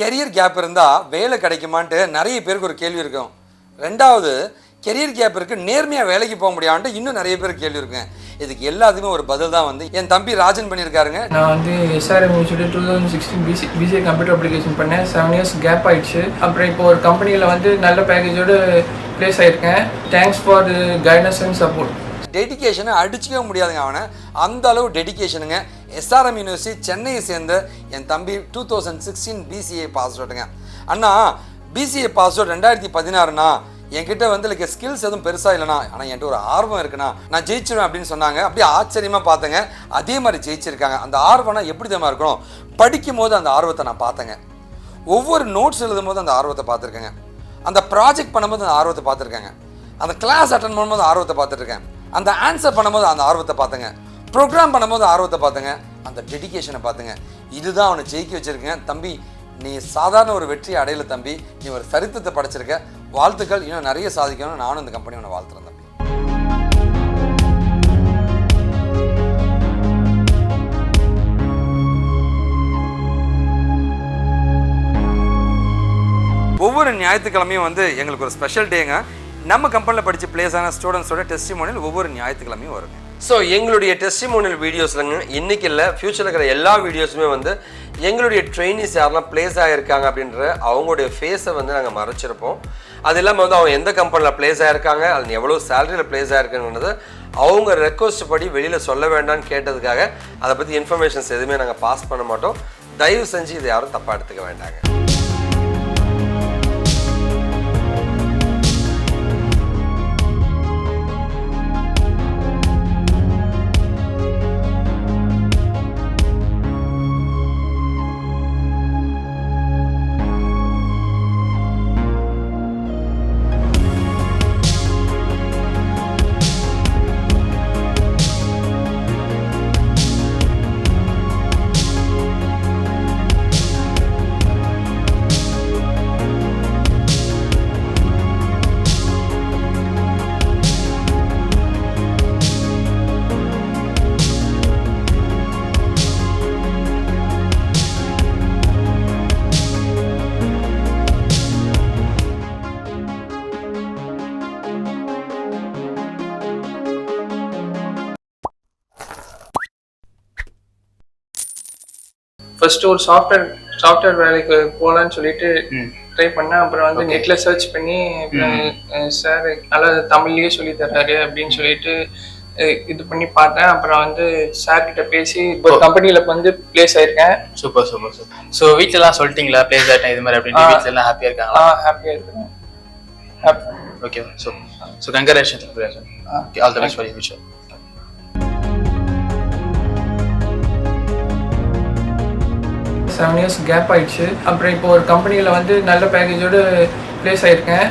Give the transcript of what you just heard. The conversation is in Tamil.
கெரியர் கேப் இருந்தால் வேலை கிடைக்குமான்ட்டு நிறைய பேருக்கு ஒரு கேள்வி இருக்கும். ரெண்டாவது, கெரியர் கேப் இருக்குது நேர்மையாக வேலைக்கு போக முடியான்ட்டு இன்னும் நிறைய பேருக்கு கேள்வி இருக்குங்க. இதுக்கு எல்லாத்துக்குமே ஒரு பதில் தான் வந்து என் தம்பி ராஜன் பண்ணியிருக்காருங்க. நான் வந்து SRM முடிச்சுட்டு 2016 BCA கம்ப்யூட்டர் அப்ளிகேஷன் பண்ணேன். 7 இயர்ஸ் கேப் ஆயிடுச்சு. அப்புறம் இப்போ ஒரு கம்பெனியில் வந்து நல்ல பேக்கேஜோடு ப்ளேஸ் ஆகிருக்கேன். Thanks for guidance and support. டெடிக்கேஷனை அடிச்சிக்கவே முடியாதுங்க அவனை, அந்த அளவு டெடிக்கேஷனுங்க. SRM யூனிவர்சிட்டி சென்னையை சேர்ந்த என் தம்பி 2016 BCA பாஸ் அவுட்டுங்க. அண்ணா BCA பாஸ் அவுட் 2016னா என்கிட்ட வந்து எனக்கு ஸ்கில்ஸ் எதுவும் பெருசாக இல்லைனா, ஆனால் என்கிட்ட ஒரு ஆர்வம் இருக்குண்ணா, நான் ஜெயிச்சிருவேன் அப்படின்னு சொன்னாங்க. அப்படியே ஆச்சரியமாக பார்த்தேங்க. அதே மாதிரி ஜெயிச்சிருக்காங்க. அந்த ஆர்வம்னா எப்படி தான் இருக்கணும், படிக்கும் போது அந்த ஆர்வத்தை நான் பார்த்தேங்க. ஒவ்வொரு நோட்ஸ் எழுதும் போது அந்த ஆர்வத்தை பார்த்துருக்கேங்க. அந்த ப்ராஜெக்ட் பண்ணும்போது அந்த ஆர்வத்தை பார்த்துருக்கேங்க. அந்த கிளாஸ் அட்டன் பண்ணும்போது ஆர்வத்தை பார்த்துருக்கேன். அந்த ஆன்சர் பண்ணும்போது அந்த ஆர்வத்தை பார்த்துங்க. ப்ரோக்ராம் பண்ணும்போது ஆர்வத்தை பார்த்துங்க. அந்த டெடிக்கேஷனை பார்த்துங்க. இதுதான் அவனை ஜெயிக்க வச்சுருக்கேங்க. தம்பி, நீ சாதாரண ஒரு வெற்றி அடையலை தம்பி, நீ ஒரு சரித்திரத்தை படைச்சிருக்க. வாழ்த்துக்கள், இன்னும் நிறைய சாதிக்கணும்னு நானும் இந்த கம்பெனி உன்னை வாழ்த்துறேன் தம்பி. ஒவ்வொரு ஞாயிற்றுக்கிழமையும் வந்து எங்களுக்கு ஒரு ஸ்பெஷல் டேங்க. நம்ம கம்பெனியில் படித்து பிளேஸ் ஆன ஸ்டூடெண்ட்ஸோட டெஸ்டிமோனியல் ஒவ்வொரு ஞாயிற்றுக்கிழமையும் வருங்க. ஸோ எங்களுடைய டெஸ்டிமோனியல் வீடியோஸ்லங்க இன்றைக்கி இல்லை, ஃப்யூச்சரில் இருக்கிற எல்லா வீடியோஸுமே வந்து எங்களுடைய ட்ரெயினிஸ் யாரெல்லாம் பிளேஸ் ஆகியிருக்காங்க அப்படின்ற அவங்களுடைய ஃபேஸை வந்து நாங்கள் மறைச்சிருப்போம். அது இல்லாமல் வந்து அவங்க எந்த கம்பெனியில் பிளேஸ் ஆகிருக்காங்க, அது எவ்வளோ சேலரியில் பிளேஸ் ஆகிருக்குன்றது அவங்க ரெக்வஸ்ட் படி வெளியில் சொல்ல வேண்டாம்னு கேட்டதுக்காக அதை பற்றி இன்ஃபர்மேஷன்ஸ் எதுவுமே நாங்கள் பாஸ் பண்ண மாட்டோம். தயவு செஞ்சு இதை யாரும் தப்பாக எடுத்துக்க வேண்டாங்க. ஃபர்ஸ்ட் ஒரு சாஃப்ட்வேர் வேலைக்கு போகலான்னு சொல்லிட்டு ட்ரை பண்ணேன். அப்புறம் வந்து நெட்டில் சர்ச் பண்ணி சார் நல்லா தமிழ்லேயே சொல்லி தர்றாரு அப்படின்னு சொல்லிட்டு இது பண்ணி பார்த்தேன். அப்புறம் வந்து சார் கிட்ட பேசி ஒரு கம்பெனியில் வந்து பிளேஸ் ஆயிருக்கேன். Super super super. ஸோ வீட்டிலலாம் சொல்லிட்டீங்களா பிளேஸ் ஆகிட்டேன் இது மாதிரி அப்படின்னு? வீட்டில் எல்லாம் ஹாப்பியாக இருக்காங்களா? ஹாப்பியாக இருக்கேன். Okay. So congratulation. Okay, all the best for your future. 7 years gap ஆயிடுச்சு. அப்புறம் இப்போ ஒரு கம்பெனியில் வந்து நல்ல பேக்கேஜோடு ப்ளேஸ் ஆகிருக்கேன்.